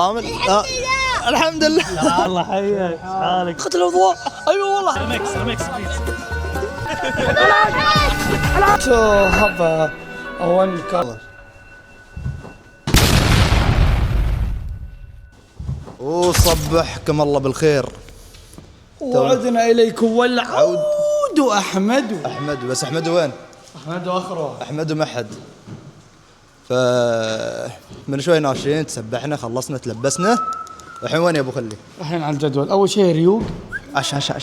عامل الحمد لله. الله حياك حالك. قتل الاضواء. ايوه والله. ريمكس بليز. So have a one color. وصبحكم الله بالخير. وعدنا اليكم والعود احمد. بس احمد وين؟ احمد واخره. احمد ومحد. من شوي ناشين تسبحنا خلصنا تلبسنا. الحين وين يا ابو خلي؟ الحين على الجدول. اول شيء ريوق. عشا.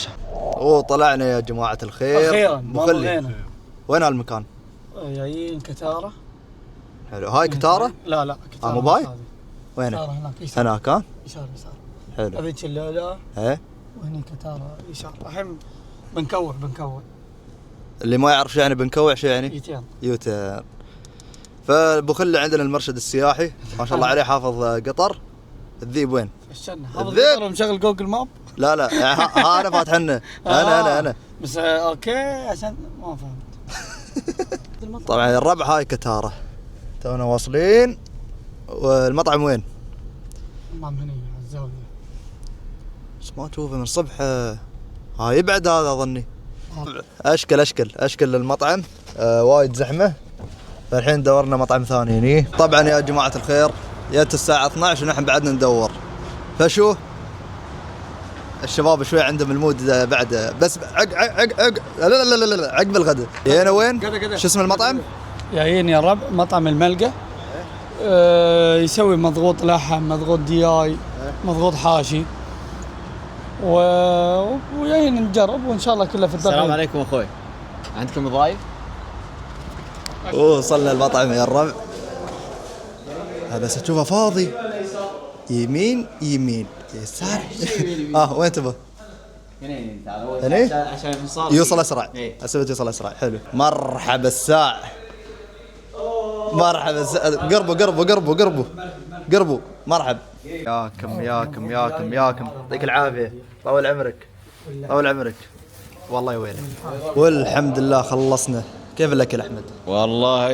وطلعنا يا جماعة الخير. اخيرا ابو خلي. وين هالمكان؟ جايين كتارة. حلو. هاي كتارة؟ لا كتارة. مو باي؟ وين؟ كتارة هناك يسار. هناك ها؟ يسار. حلو. هذيك الليلة. ايه. وهني كتارة يسار. الحين بنكوع. اللي ما يعرف شو يعني بنكوع شو يعني؟ يوتيرن. فابو خلي عندنا المرشد السياحي ما شاء الله عليه حافظ قطر. الذيب وين؟ استنى حافظ قطر ومشغل جوجل ماب؟ لا يعني انا فاتحنا. انا بس اوكي عشان ما فهمت. طبعا الربع هاي كتارة. تونا واصلين. والمطعم وين؟ المطعم هنا على الزاوية. بس ما تشوفه من الصبح. هاي يبعد هذا اظني. اشكل المطعم. وايد زحمة. فالحين دورنا مطعم ثاني هني. طبعا يا جماعة الخير جت الساعة 12 ونحن بعدنا ندور. فشو الشباب شوي عندهم المود بعد بس لا عقب الغداء. جينا وين؟ شو اسم المطعم؟ جايين يا رب مطعم الملقا. يسوي مضغوط لحم، مضغوط دياي، مضغوط حاشي. وجايين نجرب وان شاء الله كله في الدرجة. السلام عليكم اخوي. عندكم ضايف؟ وصلنا المطعم يا الربع. بس تشوفه فاضي. يمين يسار. وين تبغى؟ هنا عشان يوصل اسرع. اسوي يوصل اسرع. حلو. مرحبا الساع. قربوا. مرحب. ياكم يعطيك العافيه. طول عمرك. والله يا ويلك. والحمد لله خلصنا. كيف الاكل احمد؟ والله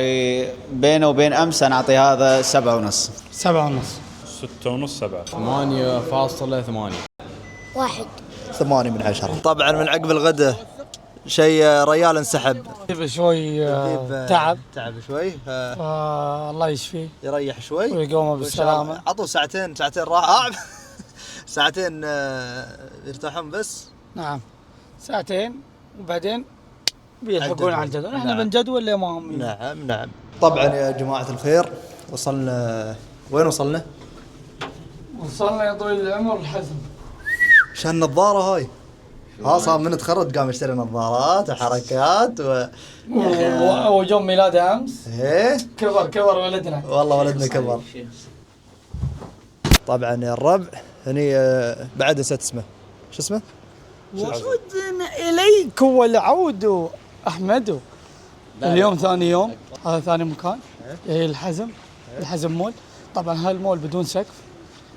بينه وبين امس انا اعطي هذا 7.5. 7.5. 6.5 7. 8.8. 8 من 10. طبعا من عقب الغداء شيء ريال انسحب. شوي تعب شوي. الله يشفيه يريح شوي ويقوم بالسلامة. عطوا ساعتين راحة. ساعتين يرتاحون بس. نعم ساعتين وبعدين بيلحقون على الجدول. احنا بنجدول ليه ما هم. نعم. طبعا يا جماعة الخير وصلنا. وين وصلنا يا طويل العمر الحزم. عشان النظارة هاي. صار من تخرج قام يشتري نظارات وحركات ويوم ميلاده امس. ايه كبر ولدنا. والله ولدنا كبر. طبعا يا الربع هني بعد نسيت اسمه. شو اسمه؟ وعدنا اليكم والعود احمد. اليوم ثاني يوم. هذا ثاني مكان. هي الحزم مول. طبعا هالمول بدون سقف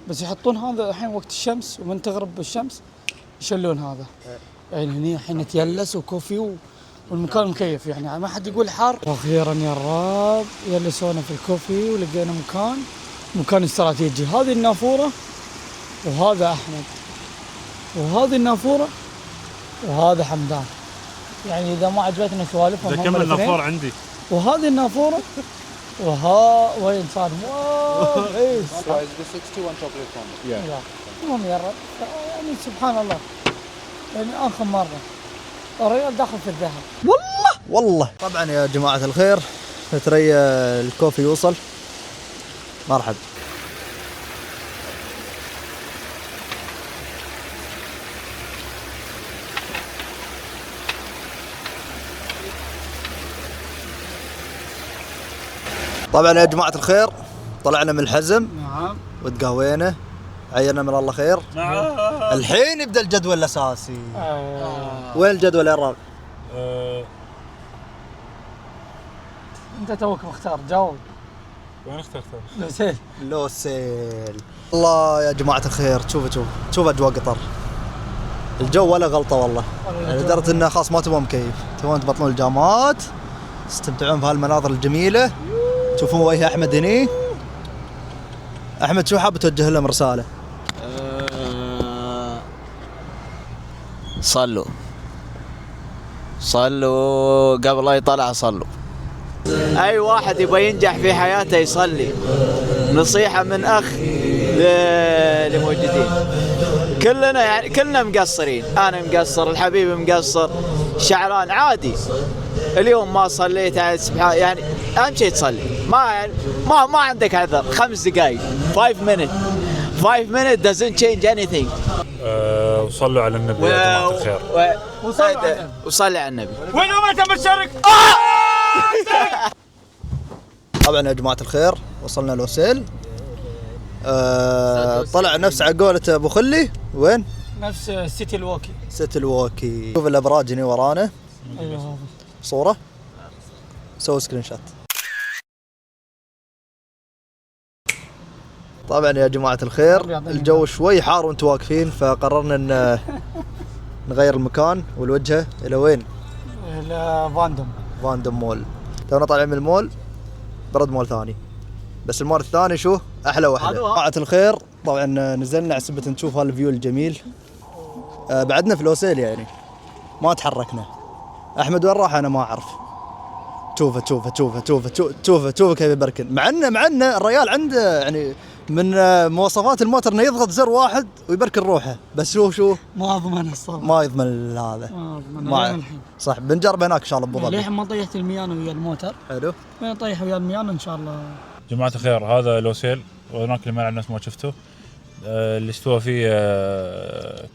بس يحطون هذا الحين وقت الشمس ومن تغرب الشمس يشلون هذا. يعني هني الحين نتيلس وكوفي والمكان مكيف يعني ما حد يقول حار. واخيرا يا الراب يلسونا في الكوفي ولقينا مكان استراتيجي. هذه النافورة وهذا احمد وهذه النافورة وهذا حمدان. يعني اذا ما عجبتنا سوالفهم كم النافورة عندي. وهذه النافورة وين صار عيس. المهم يا رب يعني سبحان الله يعني آخر مرة الريال داخل في الذهب والله. طبعا يا جماعة الخير ترى الكوفي يوصل. مرحب. طبعا يا جماعة الخير طلعنا من الحزم. نعم. وتقهوينا. عينا من الله خير. الحين يبدأ الجدول الأساسي. وين الجدول يا الراب؟ انت توك مختار جاوب. وين اخترت؟ لوسيل. الله يا جماعة الخير شوف أجواء قطر. الجو ولا غلطة والله. لدرجة إنه خلاص ما تبون مكيف. تبون تبطلون الجامات. تستمتعون بهالمناظر الجميلة. تشوفون وجه أحمد هني. احمد شو حاب توجه لهم رساله؟ صلوا قبل لا يطلع صلوا. اي واحد يبغى ينجح في حياته يصلي. نصيحة من اخ للموجودين. كلنا يعني كلنا مقصرين، انا مقصر، الحبيب مقصر، شعران عادي. اليوم ما صليت يعني اهم شيء تصلي. ما يعني ما عندك عذر. 5 دقائق 5 minutes doesn't change anything. وصلوا على النبي يا جماعة الخير. وصلي على النبي. وين امتى بتشارك؟ طبعا يا جماعه الخير وصلنا الوسيل. طلع نفس على قولة ابو خلي. وين؟ نفس سيتي الووكي. سيتي الووكي. شوف الابراج هنا ورانا. ايوه صوره سوي سكرين شوت. طبعا يا جماعة الخير الجو شوي حار وانتم واقفين، فقررنا ان نغير المكان والوجهة الى وين؟ الى فاندوم مول. تونا طالعين من المول برد مول ثاني، بس المول الثاني شو احلى واحدة. جماعة الخير طبعا نزلنا على سبة نشوف هالفيو الجميل. بعدنا في الوسيل يعني ما تحركنا. احمد وين راح انا ما اعرف. شوفه كيف يبركن. مع انه الرجال عنده يعني من مواصفات الموتر انه يضغط زر واحد ويبركن روحه، بس شو ما اضمن الصراحه. ما يضمن هذا. ما الحين صح بنجرب هناك ان شاء الله بابو ظبي. للحين ما طيحت الميانو ويا الموتر. حلو. ما طيح ويا الميانو ان شاء الله. جماعة الخير هذا الوسيل، وهناك الملعب نفس ما شفتوا اللي استوى فيه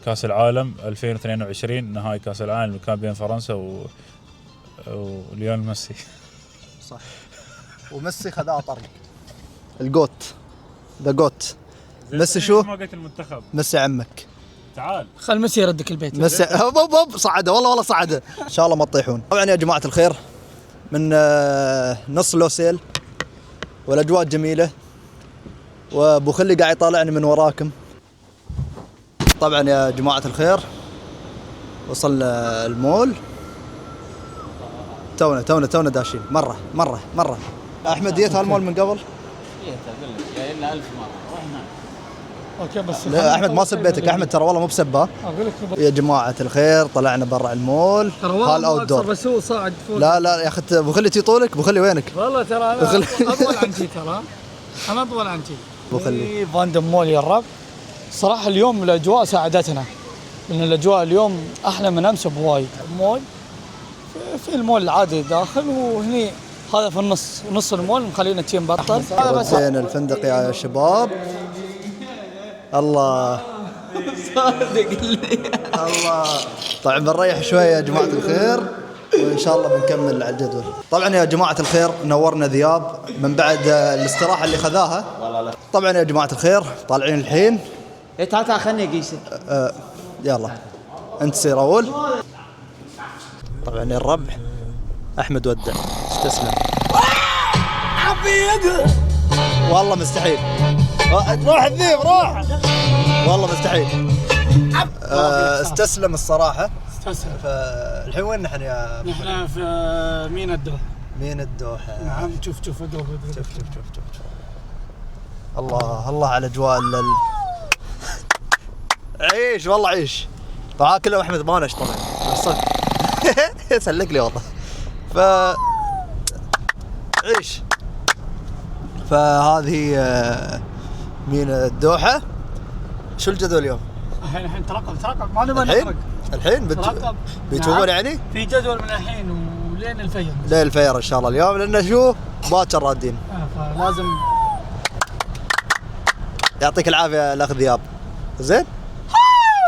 كاس العالم 2022، نهائي كاس العالم اللي كان بين فرنسا وليونيل ميسي. صح. وميسي خذاه طريق الجوت. ذا جوت. ميسي شو؟ ما قلت المنتخب. ميسي عمك. تعال. خل ميسي يردك البيت. ميسي هوب صعده والله صعده. ان شاء الله ما تطيحون. طبعا يا جماعة الخير من نص لوسيل والاجواء جميلة، وابو خلي قاعد يطالعني من وراكم. طبعا يا جماعة الخير وصلنا المول. تونا داشين مرة. احمد جيت هالمول من قبل؟ جيت اقول لك جاي لنا 1000 مرة رحنا. اوكي بس لا احمد ما سبيتك احمد، ترى والله مو بسبه. اقول لك يا جماعة الخير طلعنا برا المول. هال اوت دور. بس هو صاعد فوق. لا يا اخي ابو خلي طولك. ابو خلي وينك؟ والله ترى انا اطول عن شي. انا اطول عن شي. ابو خلي فاندوم مول يا الرب. صراحة اليوم الاجواء ساعدتنا، لان الاجواء اليوم احلى من امس بوايد. مول في المول العادي داخل، وهني هذا في النص، ونص المول مخلينا تشي مبطل. هذا بس زين الفندق يا شباب. الله صادق لي. الله. طبعا بنريح شويه يا جماعه الخير، وان شاء الله بنكمل على الجدول. طبعا يا جماعه الخير نورنا ذياب من بعد الاستراحه اللي خذاها. طبعا يا جماعه الخير طالعين الحين. تعال خلني اقيسك. يلا انت سير اول. طبعا يا الربع احمد ودع استسلم. والله مستحيل. روح الذيب روح. والله مستحيل. استسلم الصراحه. استسلم. فالحين وين نحن يا؟ نحن في مينا الدوحه. نعم. شوف شوف. الله على اجواء عيش والله عيش. طبعا كلهم احمد بانش طبعا صدق. سلك لي والله. عيش. فهذه مينا الدوحه. شو الجدول اليوم؟ الحين ترقب ما نبغى الحين بيتوبون يعني؟ في جدول من الحين ولين الفجر. لين الفجر ان شاء الله اليوم، لانه شو باكر رادين. فلازم. يعطيك العافيه الاخ ذياب. زين؟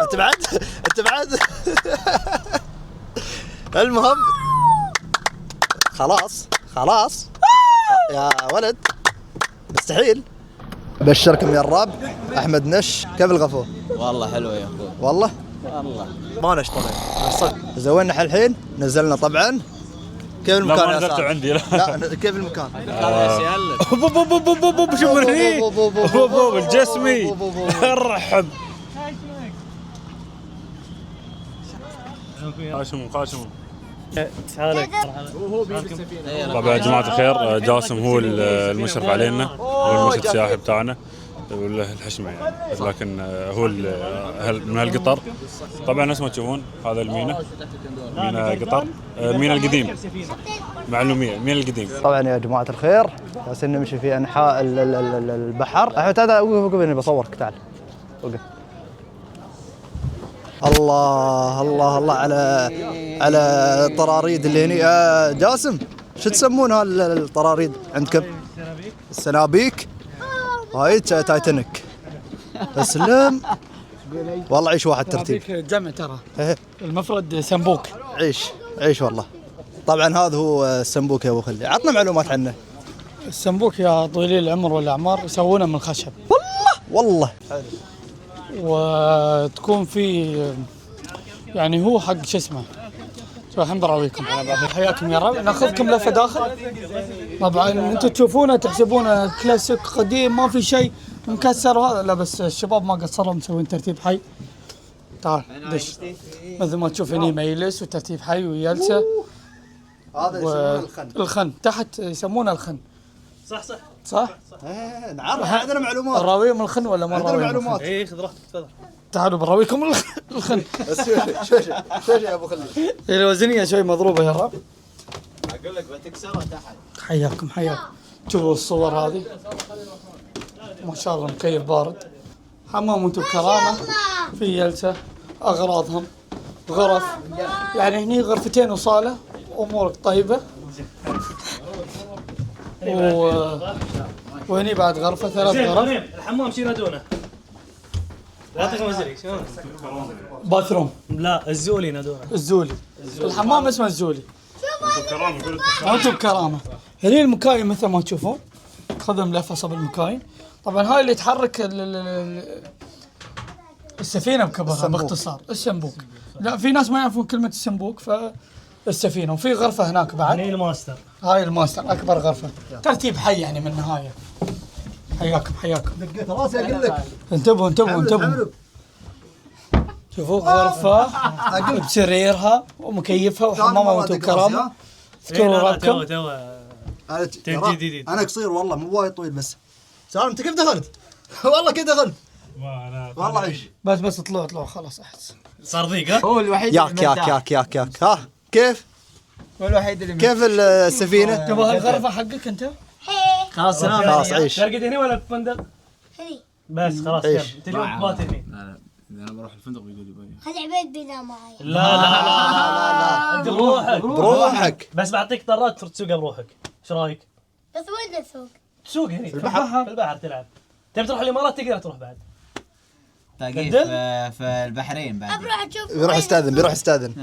انت بعد المهم خلاص يا ولد مستحيل. بشركم يا الراب احمد نش. كيف الغفو؟ والله حلوة يا اخوي. والله ما نش طبعا صدق. زوينا الحين نزلنا طبعا. كيف المكان يا سعد؟ عندي لا كيف المكان؟ شوف هني الجسمي. ارحب. قاسم طبعا يا جماعة الخير جاسم هو المشرف علينا، هو المرشد السياحي بتاعنا. والحشمه يعني، لكن هو من هالقطر. طبعا نفس ما تشوفون هذا المينا، مينا قطر، مينا القديم، معلوميه مينا القديم. طبعا يا جماعه الخير جالسين نمشي في انحاء البحر. احمد هذا وقف اني بصورك، تعال وقف. الله الله الله على الطراريد اللي هني. جاسم شو تسمون هالطراريد عندكم؟ السنابيك. هاي تايتانيك. اسلم والله، عيش واحد ترتيب. جمع ترى المفرد سمبوك. عيش والله. طبعا هذا هو السمبوك يا ابو خلي، عطنا معلومات عنه. السمبوك يا طويلي العمر والاعمار يسوونه من الخشب والله. وتكون في يعني هو حق شو اسمه. شو الحين براويكم. حياكم يا رب. ناخذكم لفه داخل. طبعا انتم تشوفونه تحسبونه كلاسيك قديم ما في شيء مكسر وهذا، لا بس الشباب ما قصروا مسوين ترتيب حي. تعال دش مثل ما تشوف هني ميلس وترتيب حي ويلسه. هذا يسمونه الخن تحت يسمونه الخن. صح؟ نعرف عندنا معلومات. نراويهم الخن ولا ما عندنا نراويهم؟ معلومات. اي خذ راحتك تفضل. تعالوا بنراويكم الخن. شوي يا ابو خلي. الوزنيه شوي مضروبه يا رب. اقول لك بتكسرها تحت. حياكم. شوفوا الصور هذه ما شاء الله، مكيف بارد، حمام وانتم بكرامه، في جلسه، اغراضهم غرف، يعني هني غرفتين وصاله، امورك طيبه. وهني بعد غرفه، 3 غرف. الحمام شي ينادونه؟ يعطيك مزري شلون؟ باثروم. لا الزولي ينادونه. الزولي. الحمام اسمه الزولي. وانتم بكرامه. هني المكاين مثل ما تشوفون، خذهم لفه صوب المكاين. طبعا هاي اللي تحرك السفينه بكبرها باختصار، السمبوك. لا في ناس ما يعرفون كلمه السمبوك، فالسفينه. وفي غرفه هناك بعد. هني الماستر. هاي الماستر اكبر غرفه، ترتيب حي يعني من النهايه. حياكم. دقيت راسي اقول لك. انتبهوا. شوفوا غرفه بسريرها ومكيفها وحمامها وانتم بكرامه. اذكروا ربكم. انا قصير والله، مو وايد طويل. بس سالم انت كيف دخلت؟ والله كيف دخلت؟ والله عيش. بس طلعوا خلاص احس. صار ضيق ها؟ هو الوحيد ياك. ها كيف؟ هو الوحيد اللي كيف السفينه؟ تبغى الغرفه حقك انت؟ خلاص خلاص عيش. ترقد هني ولا بفندق؟ هني. بس خلاص عيش. انت اليوم بات هني. انا بروح الفندق ويقول لي خلي عبيد بينام معي. لا انت بروحك. بس بعطيك طرات تسوقها بروحك. ايش رايك؟ بس وين اسوق؟ تسوق هني في البحر تلعب. تبي تروح الامارات تقدر تروح بعد. باقي في البحرين بعد. بروح اشوف. بيروح يستاذن.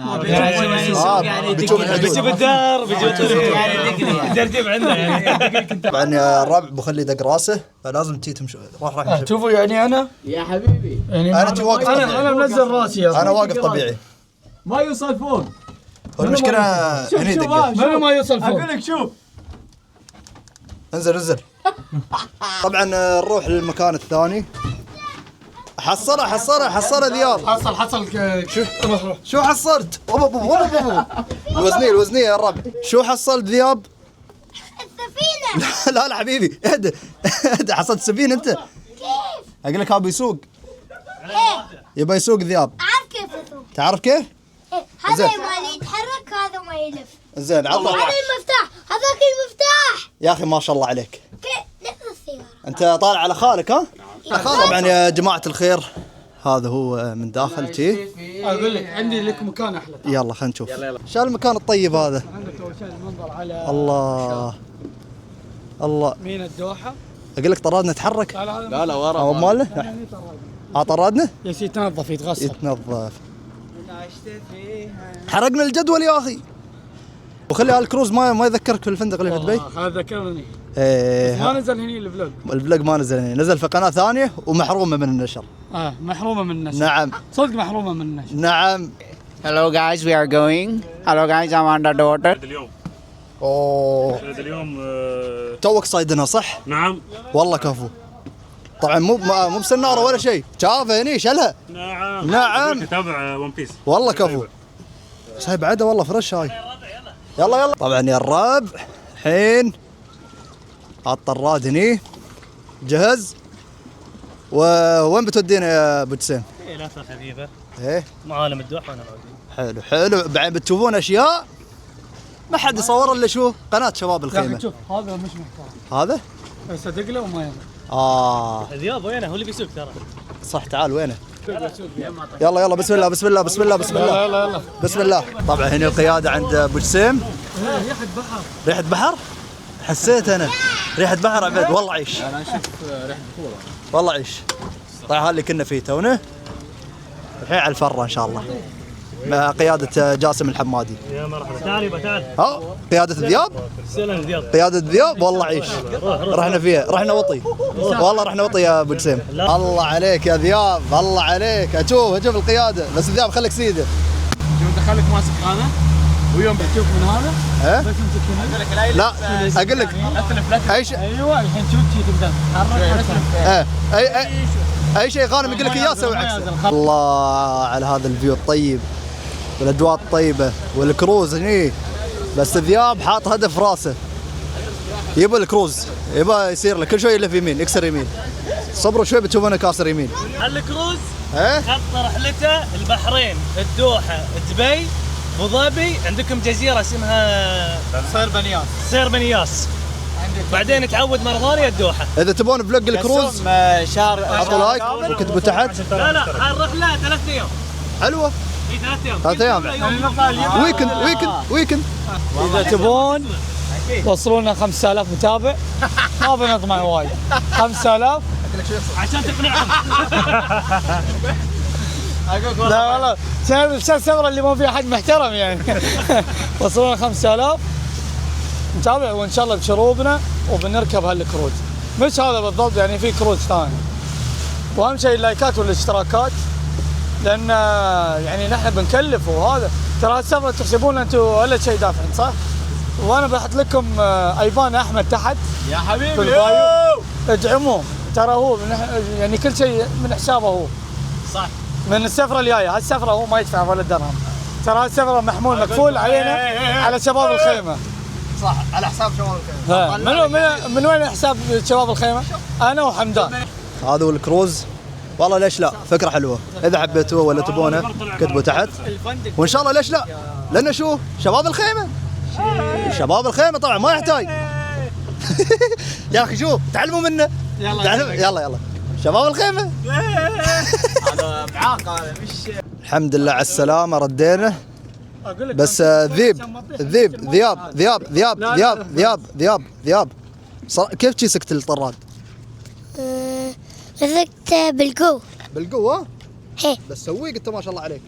بيجيب الدار بيجيب ترتيب عنده يعني. طبعا يا الربع بخلي دق راسه، فلازم تي تمشي. راح شوفوا يعني انا يا حبيبي يعني انا واقف طبيعي. انا منزل راسي يا انا واقف طبيعي. ما يوصل فوق. المشكله هني دقه. منو ما يوصل فوق؟ اقول لك شوف. انزل. طبعا نروح للمكان الثاني. حصله ذياب. حصل شو حصلت؟ الوزنيه يا الربع. شو حصلت ذياب؟ السفينة. لا حبيبي اهدى حصلت سفينه انت؟ كيف؟ اقول لك هذا بيسوق. يبغى يسوق ذياب. أعرف كيف أسوق. تعرف كيف؟ هذا مالي يتحرك، هذا ما يلف. زين عطنا. هذا المفتاح، هذاك المفتاح. يا اخي ما شاء الله عليك. نفس السيارة. انت طالع على خالك ها؟ طبعا يا جماعه الخير هذا هو من داخل تي. اقول لك عندي لك مكان احلى. يلا خلينا نشوف. شو المكان الطيب هذا؟ عندك اول شيء المنظر على الله. مينا الدوحه. اقول لك طرادنا تحرك. لا ورا او ماله. طرادنا يتنظف يتغسل. يتنظف. حرقنا الجدول يا اخي. وخلي هالكروز ما يذكرك في الفندق اللي في دبي. هذا ذكرني. ما نزل هني الفلوج ما نزل هني، نزل في قناه ثانيه ومحرومه من النشر. محرومه من النشر. نعم صدق محرومه من النشر. نعم. Hello guys, we are going. Hello guys, I'm under the water. اليوم اوه اليوم توك صايدنها صح؟ نعم والله كفو. طبعا مو بسناره ولا شيء، شافه هني شلها. نعم تابع ون بيس. والله كفو. بس هاي بعدها والله فرش هاي. يلا طبعا يا الربع الحين الطراد هني جهز وين بتودينا يا ابو جسيم؟ لفه خفيفه ايه معالم الدوحه وانا موجود. حلو بعدين بتشوفون اشياء ما حد يصور الا شو قناه شباب يا الخيمه. اخي شوف هذا مش محترم، هذا صدق له وما يلا. ذياب وينه؟ هو اللي بيسوق ترى. صح تعال وينه؟ يلا بسم الله بسم الله بسم الله بسم الله يلا بسم الله. طبعا هنا القياده عند ابو جسيم. ريحه بحر. ريحه بحر؟ حسيت انا ريحه بحر عبد. والله عيش انا اشوف ريحه بخور. والله عيش. طيب هذا اللي كنا فيه تونا الحين على الفره ان شاء الله مع قياده جاسم الحمادي. يا مرحبا. تعال. قياده الذياب. سلام ذياب. قياده الذياب والله عيش. رحنا فيها رحنا وطي والله رحنا وطي يا ابو جسيم. الله عليك يا ذياب الله عليك. اشوف القياده بس الذياب خليك سيده. شوف انت خليك ماسك هذا ويوم بتشوف من هذا ها؟ بس امسك هنا. لا اقول لك اي شيء. ايوه الحين شوف تقدر تحرك. اي شيء غانم يقول لك اياه سوي عكسه. الله على هذا الفيو الطيب والاجواء الطيبه والكروز هني. بس الذياب حاط هدف راسه يبغى الكروز يبغى يصير له كل شوي يلف يمين يكسر يمين. صبروا شوي بتشوفونه كاسر يمين. الكروز ايه خط رحلته البحرين، الدوحه، دبي، ابو ظبي، عندكم جزيره اسمها صير بنياس. بعدين تعود مره ثانيه الدوحه. اذا تبون فلوج الكروز شهر حطوا لايك وكتبوا تحت. لا هاي الرحله 3 ايام. حلوه اي 3 ايام. ويكند. اذا تبون وصلوا لنا 5000 متابع ما بنطمع وايد. 5000 عشان تقنعهم. لا والله السفره اللي ما فيها حد محترم يعني. وصلوا لنا 5000 نتابع وان شاء الله بشروبنا وبنركب هالكروز. مش هذا بالضبط يعني في كروز ثاني. واهم شيء اللايكات والاشتراكات لان يعني نحن بنكلف وهذا ترى هالسفره تحسبون انتم ولا شيء دافعين صح؟ وانا بحط لكم ايبان احمد تحت يا حبيبي في البايو. ادعموه ترى هو يعني كل شيء من حسابه هو. صح. من السفره الجايه هالسفره هو ما يدفع ولا درهم. ترى هالسفره محمول مكفول علينا على شباب الخيمه. صح على حساب شباب الخيمه. من وين حساب شباب الخيمه؟ انا وحمدان. هذا هو الكروز والله ليش لا فكره حلوه. اذا حبيتوه ولا تبونه كتبوا تحت وان شاء الله ليش لا لان شو شباب الخيمه. شباب الخيمه طبعا ما يحتاج. يا اخي شوف تعلموا منه. يلا شباب الخيمه. هذا معاق هذا مش. الحمد لله على السلامه ردينا. بس ذياب كيف شي سكت الطراد؟ مسكت بالقوة. بالقوة؟ هي بس سويه قلت ما شاء الله عليك.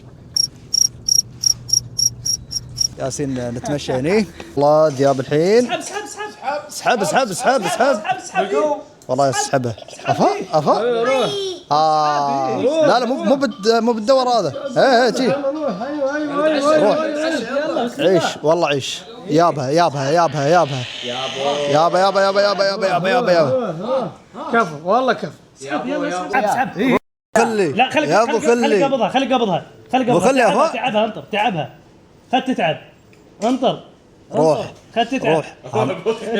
ياسين نتمشى هني. الله ذياب الحين. اسحب والله اسحبه. افا لا مو بالدور هذا. ايه جي روح عيش والله عيش. يابها كفو والله كفو. اسحب. خلي لا خليك يا ابو خلي قبضها خلي تعبها انطر تعبها. خذ تتعب انطر. روح خذ تتعب.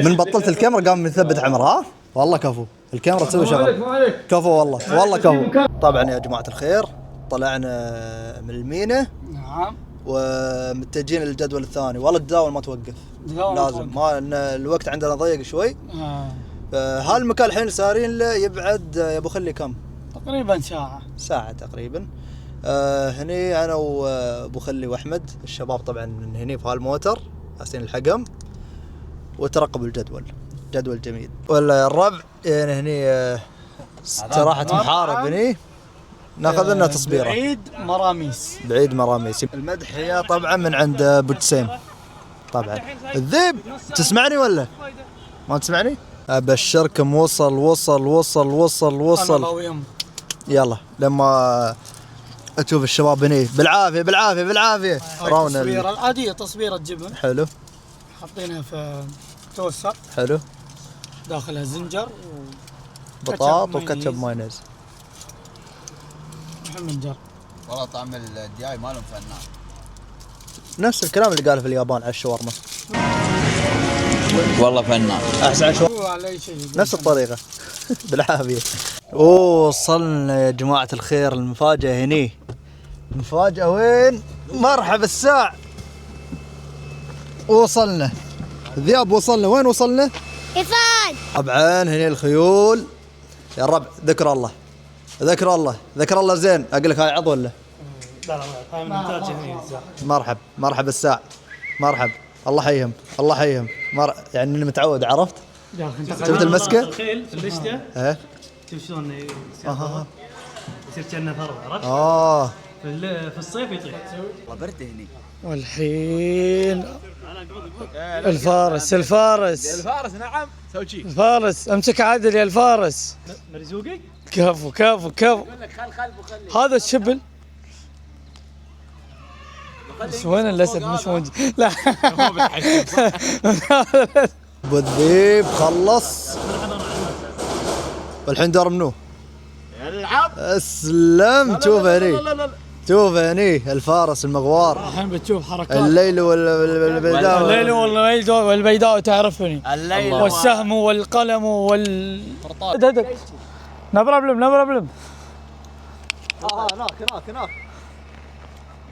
من بطلت الكاميرا قام مثبت عمرها. والله كفو الكاميرا تسوي شغل. كفو والله كفو. طبعا يا جماعه الخير طلعنا من المينا. نعم. ومتجهين للجدول الثاني. والله التداول ما توقف لازم ما ان الوقت عندنا ضيق شوي. هالمكان الحين سارين له يبعد يا ابو خلي كم تقريبا ساعه تقريبا. هني انا وابو خلي واحمد الشباب طبعا من هني في هالموتر حاسين الحقم وترقبوا الجدول. جدول جميل. ولا الربع يعني هني استراحه محارب هني ناخذ لنا تصبيره. بعيد مراميس. المدحيه طبعا من عند ابو جسيم. طبعا الذيب تسمعني ولا ما تسمعني؟ ابشركم وصل يلا لما اشوف الشباب هني بالعافيه راونا التصويره العاديه تصويره جبن حلو حاطينها في توستر حلو داخلها زنجر بطاط وكاتشب مايونيز. منجر والله طعم الدياي مالهم فنان. نفس الكلام اللي قاله في اليابان على الشاورما. والله فنان. احسن شاورما نفس الطريقه. بالعافيه. وصلنا يا جماعة الخير، المفاجأة هني. المفاجأة وين؟ مرحبا الساع. وصلنا ذياب، وصلنا وين وصلنا؟ حصان. طبعا هني الخيول يا الربع. ذكر الله ذكر الله ذكر الله زين. اقول لك هاي عضو ولا؟ لا هاي من انتاج هني. مرحب مرحب الساع، مرحب. الله يحييهم الله يحييهم. يعني اني متعود، عرفت؟ شفت المسكة؟ الخيل في الشتاء ايه شوف شلون يصير كأنه ثروة، عرفت؟ في الصيف يطير. والله برد هني. والحين الفارس الفارس الفارس نعم سوي شيء. الفارس امسك عادل يا الفارس. مرزوقي؟ كفو كفو كفو. هذا الشبل. بس وين الاسد مش موجود؟ لا ابو الذيب خلص والحين دور منو؟ العب. اسلم. شوف هني شوف هني الفارس المغوار. الحين بتشوف حركات الليل والبيداء. الليل والبيداء تعرفني. الليل والسهم والقلم ددك. نبربلم هناك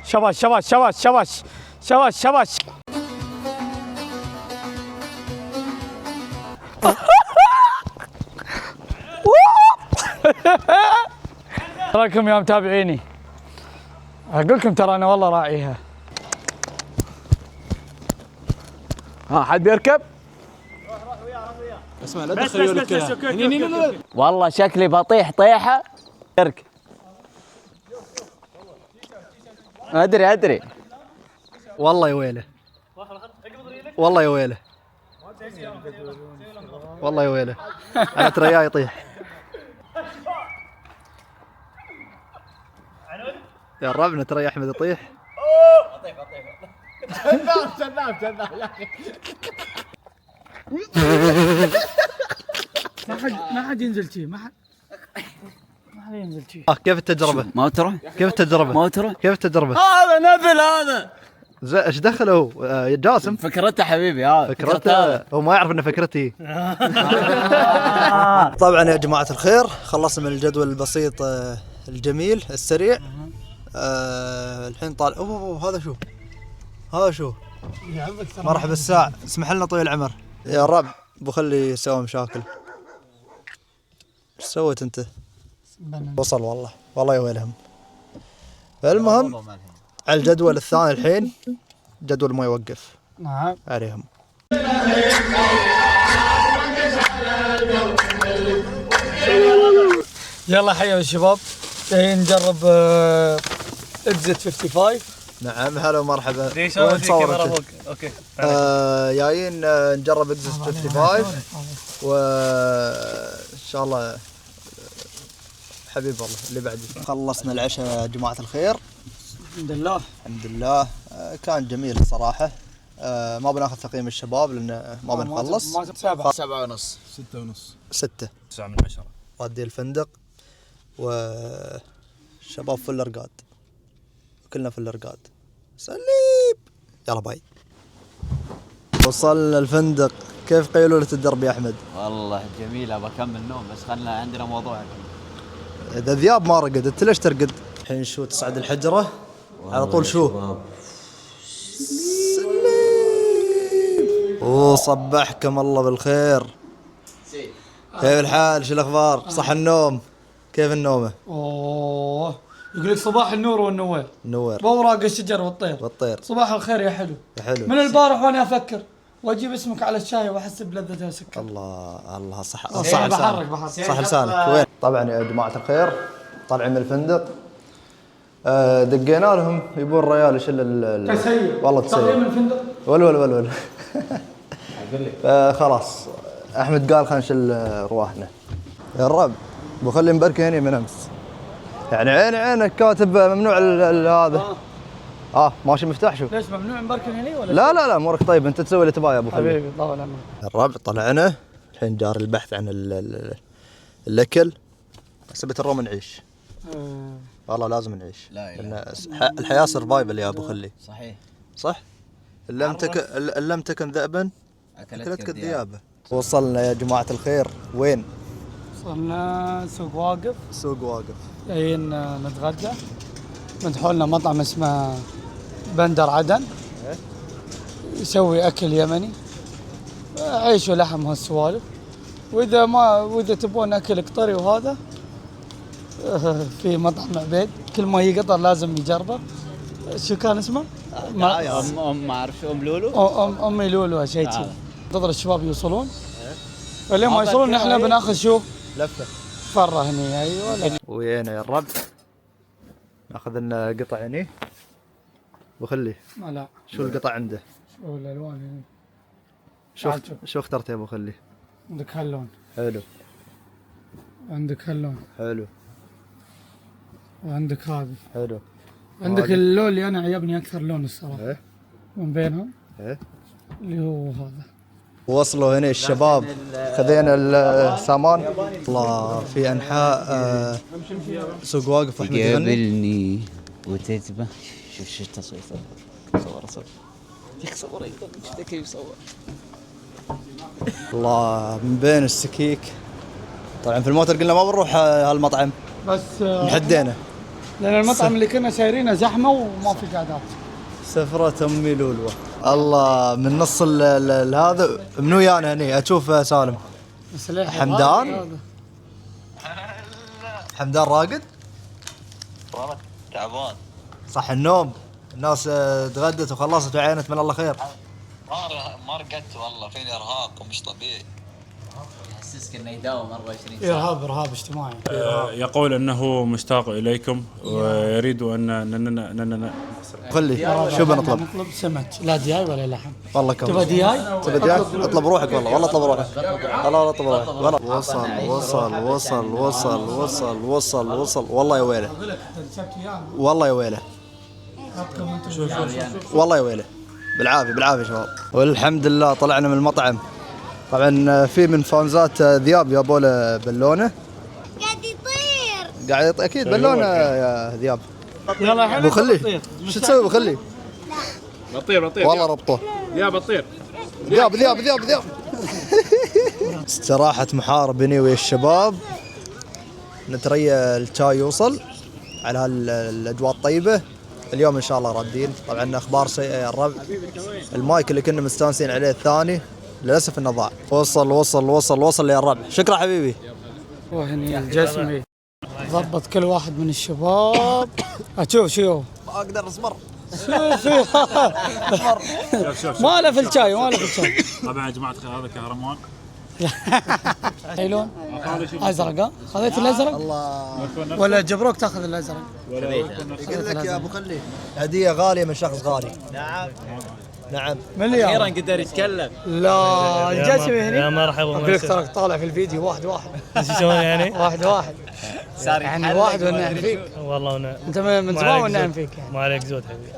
شباش رايكم يا متابعيني؟ اقول لكم ترى انا والله راعيها. حد بيركب؟ اسمع لا تدخل يولك كذا. والله شكلي بطيح طيحه. اركب. ادري والله يا ويله والله يا ويله والله يا ويله. انا ترى جاي يطيح يا ربنا. ترى يا احمد يطيح. جناب يا اخي. ما حد ينزل شي. ما حد ينزل شي. كيف التجربة؟ ما تروح. كيف التجربة؟ ما تروح. كيف التجربة؟ هذا نبل هذا. ايش دخله يا جاسم؟ فكرته حبيبي. فكرته هو ما يعرف ان فكرتي. طبعا يا جماعة الخير خلصنا من الجدول البسيط الجميل السريع. الحين طالع. هذا شو مرحبا الساع. اسمح لنا طويل العمر يا رب. بخلي يسوي مشاكل. ايش سويت انت؟ وصل والله يا ويلهم. المهم على الجدول الثاني الحين، جدول ما يوقف. نعم عليهم. يلا حيا الشباب، جايين نجرب اكزيت 55. نعم هلا ومرحبا. وين تصور؟ اوكي. جايين نجرب اكزيت 55 وان شاء الله حبيب الله اللي بعدي. خلصنا العشاء يا جماعة الخير الحمد لله. الحمد لله. كان جميل صراحة. ما بناخذ تقييم الشباب لأن ما بنخلص. 7:30. 6 9 من 10. ودي الفندق والشباب فل رقاد، كلنا فل رقاد. سليب. يلا باي. وصلنا الفندق. كيف قيلولة الدرب يا أحمد؟ والله جميلة. بكمل نوم بس خلنا عندنا موضوع. إذا ذياب ما رقد أنت ليش ترقد؟ الحين شو تصعد الحجرة على طول. شو وصبحكم الله بالخير. كيف الحال؟ شو الأخبار؟ صح النوم؟ كيف النومة؟ اوه يقول لك صباح النور والنوير. نور بوراق الشجر والطير. صباح الخير يا حلو. يا حلو. من البارح وانا افكر واجيب اسمك على الشاي واحس بلذتها سكر. الله صح بحرك صح لسانك. وين؟ طبعا يا جماعة الخير طالعين من الفندق. دقينا لهم يبون ريال يشيل تسير. والله تسير. طالعين من الفندق. ول خلاص احمد قال خلينا نشيل رواحنا. يا الرب بخلي مبركي هني من امس. يعني عينك كاتب ممنوع هذا. ماشي مفتاح. شوف ليش ممنوع مبركن هني ولا؟ لا امورك طيب. انت تسوي اللي تبغاه يا ابو خليل حبيبي. طول عمرك. الربع طلعنا الحين جار البحث عن الاكل. سبت الروم نعيش. والله لازم نعيش. لان الحياه سرفايفل يا ابو خلي. صحيح صح. ان لم تكن ذئبا اكلتك الذئابه. وصلنا يا جماعه الخير. وين؟ وصلنا سوق واقف. سوق واقف. جايين نتغدى. ندخل لنا مطعم اسمه بندر عدن. يسوي اكل يمني. عيش ولحم هالسوالف. واذا تبون اكل قطري وهذا في مطعم عبيد، كل ما يجي قطر لازم يجربه. شو كان اسمه؟ ما اعرف ام لولو. امي لولو شيء كذي. انتظر الشباب يوصلون. فلين ما يوصلون احنا بناخذ شو؟ لفه فرة هني. ايوه. ويانا يا الربع. ناخذ لنا قطع هني وخليه. ما لا. شو القطع عنده؟ شو الالوان هني؟ شو اخترت يا ابو خلي؟ عندك هاللون. حلو. عندك هاللون. حلو. وعندك هذا. حلو. عندك اللون اللي انا عجبني اكثر لون الصراحه. ايه. من بينهم. ايه. اللي هو هذا. وصلوا هنا الشباب، خذينا السامان. الله في انحاء سوق واقف. احمد يقابلني وتتبه. شوف التصوير. صور صور كيف يصور. الله من بين السكيك. طبعا في الموتر قلنا ما بنروح هالمطعم، بس انحدينا لان المطعم اللي كنا سايرينه زحمه وما في قعدات. سفرة امي لولوة. الله من نص هذا منو يانا هني اشوف سالم. حمدان. حمدان راقد؟ والله تعبان. صح النوم. الناس تغدت وخلصت وعينت من الله خير. ما رقدت والله، فيني ارهاق ومش طبيعي. يحسسك انه يداوم 24 ساعه. ارهاب اجتماعي. يقول انه مشتاق اليكم ويريد ان خلي شو بنطلب؟ نطلب سمك. لا دياي ولا لحم. والله كم تبغى دياي؟ تبغى دياي؟ اطلب روحك والله اطلب روحك. والله اطلب روحك. وصل والله يا ويله. والله يا ويله. والله يا ويله. بالعافيه يا شباب. والحمد لله طلعنا من المطعم. طبعا في من فانزات ذياب جابوا له بالونه. قاعد يطير اكيد بالونه يا ذياب. يلا يا ابو خليه شو تسوي ابو خليه؟ بطير والله ربطوه. يا بطير. ذياب. استراحة محارب هني ويا الشباب. نتريى الشاي يوصل على هالاجواء الطيبة. اليوم ان شاء الله رادين. طبعا اخبار سيئة يا الربع. المايك اللي كنا مستانسين عليه الثاني للاسف انه ضاع. وصل يا الربع. شكرا حبيبي. وهني الجسمي ضبط كل واحد من الشباب. شوف ما اقدر اصبر. ما له في الشاي. طبعا يا جماعه الخير هذا كهرمان. لون ازرق. خذيت الازرق الله. ولا جبروك تاخذ الازرق؟ يقول لك يا ابو خلي هديه غاليه من شخص غالي. نعم. مليون. اخيرا قدر يتكلم. لا الجسمي هنا. يا مرحبا. اقول لك تراك طالع في الفيديو واحد. شلون يعني؟ واحد. يعني واحد والنعم فيك. والله ونعم. انت من زمان والنعم فيك يعني. ما عليك زود حبيبي.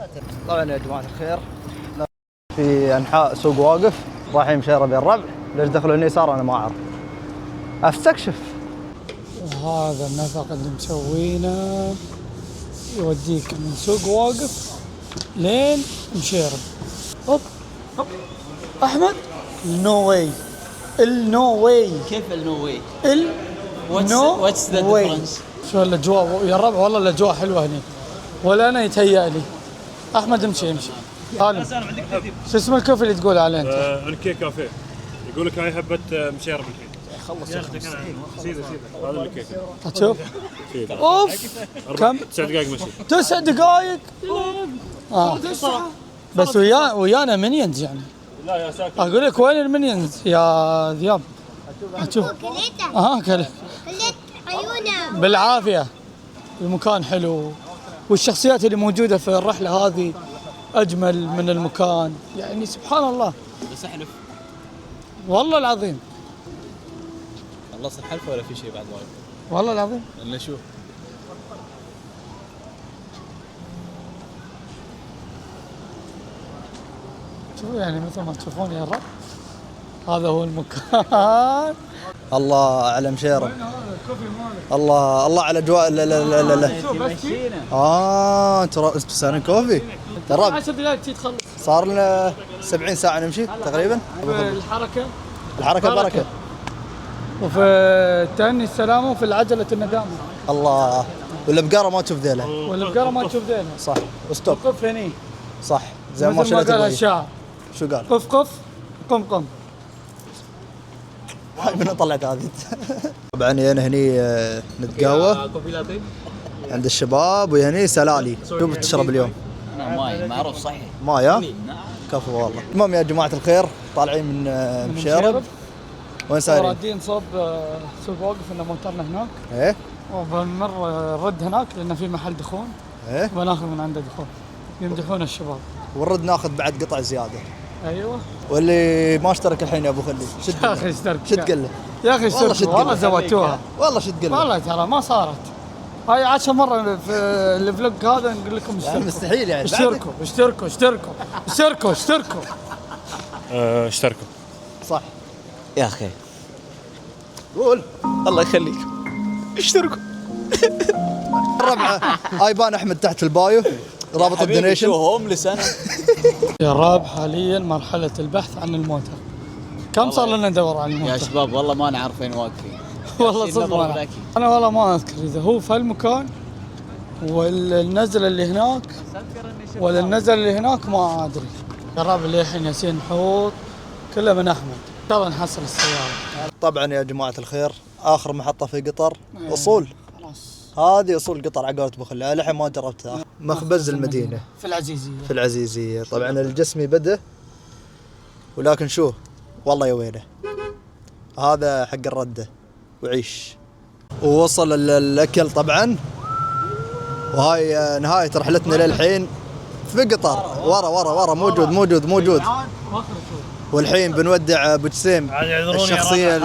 طبعا يا جماعه الخير في انحاء سوق واقف رايحين مشيره بين الربع. ليش دخلوا هنا صار انا ما اعرف. استكشف. وهذا النفق اللي مسوينه يوديك من سوق واقف لين مشيرب. هوب احمد. النو واي. كيف النو واي؟ واتس ذا ديفرنس؟ شو الاجواء يا الربع. والله الاجواء حلوه هنا ولا انا يتهيأ لي. احمد امشي. شو اسم الكافيه اللي تقول عليه انت؟ انكي كافيه. يقول لك هاي هبه مشيره بالحين. خلص سيده هذا اللي كيك. تشوف اوف كم 9 دقائق مشي. 9 دقائق. بس ويانا مينيونز يعني. لا يا ساكت. اقول لك وين المينيونز يا ذياب؟ شوف كلت عيونه بالعافيه. المكان حلو والشخصيات اللي موجوده في الرحله هذه اجمل من المكان. يعني سبحان الله. بس احلف والله العظيم. خلص الحلفه ولا في شيء بعد وايد؟ والله العظيم. الا شوف. شوفوا يعني مثل ما تشوفون يا الرب هذا هو المكان. الله على مشيره. الله على اجواء. لا انتوا سايرين كوفي. ترى 10 دقائق تخلص. صار لنا 70 ساعه نمشي تقريبا. الحركه بركه. وفي تهني السلامة وفي العجلة الندامة. الله. والبقرة ما تشوف ذيلها. والبقرة ما تشوف ذيلها. صح. وستوب. وقف هني. صح. زي ما قال الشاعر. شو قال؟ قف قف قم قم. هاي من طلعت هذه. طبعا انا هني نتقهوى عند الشباب وهني سلالي. شو بتشرب اليوم؟ انا ماي معروف صحيح. ماي ها؟ كفو والله. المهم يا جماعة الخير طالعين من مشيرب. وين سايرين؟ رادين صوب سوق واقف انه موترنا هناك. ايه. وبنمر نرد هناك لان في محل دخون. ايه. وناخذ من عنده دخون. يمدحون الشباب. ونرد ناخذ بعد قطع زيادة. ايوه. واللي ما اشترك الحين يا ابو خلي شد يا اخي اشترك. شد قله. يا اخي اشترك والله زودتوها. والله شد قله. والله ترى ما صارت. هاي 10 مرة في الفلوج هذا نقول لكم اشتركوا. يعني مستحيل يعني. اشتركوا اشتركوا اشتركوا اشتركوا اشتركوا. اشتركوا. صح. يا اخي قول. الله يخليك اشتركوا. الربع ايبان احمد تحت في البايو رابط الدونيشن. شو هوملس انا. يا راب حاليا مرحلة البحث عن الموتر. كم صار لنا ندور عن الموتر؟ يا شباب والله ما نعرف وين واقفين. والله صدق انا والله ما اذكر اذا هو في المكان ولا النزله اللي هناك ولا النزله اللي هناك ما ادري. يا راب اللي الحين ياسين حوط كله من احمد. ان شاء الله نحصل السياره. طبعا يا جماعة الخير اخر محطة في قطر اصول. هذه اصول قطر عقارة ابو خلي للحين ما جربتها. مخبز المدينة في العزيزية. في العزيزية. طبعا الجسمي بده ولكن شو والله يا ويله هذا حق الردة وعيش. ووصل الأكل طبعا وهاي نهاية رحلتنا للحين في قطر. ورا موجود. والحين بنودع ابو جسيم الشخصية.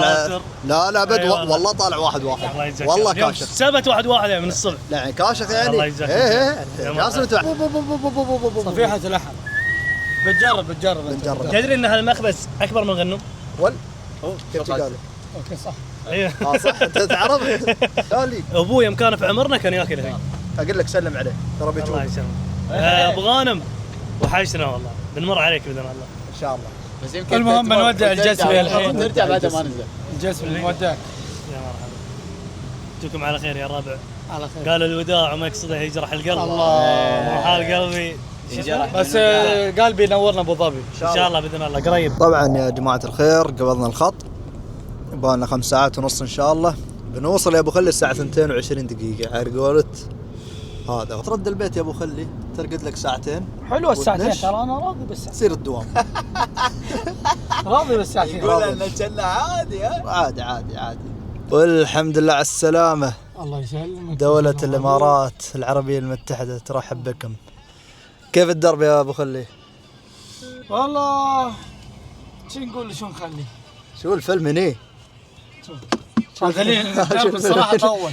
لا بد والله طالع واحد والله كاشخ. سبت واحد من الصبح. لا يعني كاشخ يعني. الله يجزاك. ايه صفيحة اللحم. بتجرب. تدري ان هالمخبز اكبر من غنم؟ كيف قالوا؟ اوكي صح. ايوه صح انت تعرف. قال ابوي يوم كان في عمرنا كان ياكل هنا. اقول لك سلم عليه ترى بيشوف. الله يسلمك. ابو غانم وحشنا والله بنمر عليك باذن الله. ان شاء الله. بس يمكن المهم بنودع الجسمي الحين. ترجع بعد ما ننزل. الجسمي نودعك. يا مرحبا. نشوفكم على خير يا الربع. على خير. قال الوداع وما يقصده يجرح القلب. الله. حال قلبي. بس قلبي نورنا ابو ظبي. ان شاء الله باذن الله قريب. طبعا يا جماعة الخير قبضنا الخط يبغالنا 5 ساعات ونص ان شاء الله. بنوصل يا ابو خلي الساعة 22 دقيقة على قولة هذا. ترد البيت يا ابو خلي ترقد لك ساعتين. حلوة الساعتين ترى انا راضي بالساعتين. تصير الدوام. راضي بالساعتين. يقول ان كنا عادي عادي. والحمد لله على السلامة. الله يسلمك. دولة الامارات العربية المتحدة ترحب بكم. كيف الدرب يا ابو خلي؟ والله شو نقول شو نخلي؟ شو الفيلم هني؟ خلينا الدرب الصراحة طول.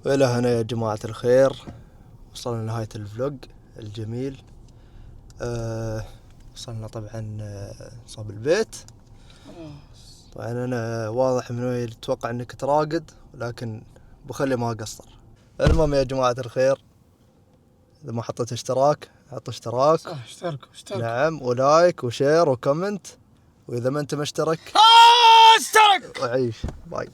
والى هنا يا جماعة الخير وصلنا لنهاية الفلوج الجميل. وصلنا طبعا صوب البيت. طبعا انا واضح من وين اتوقع انك تراقد ولكن بخلي ما قصر. المهم يا جماعة الخير اذا ما حطيت اشتراك حط اشتراك. اشتركوا. نعم ولايك وشير وكومنت واذا ما انت مشترك اشترك وعيش. باي.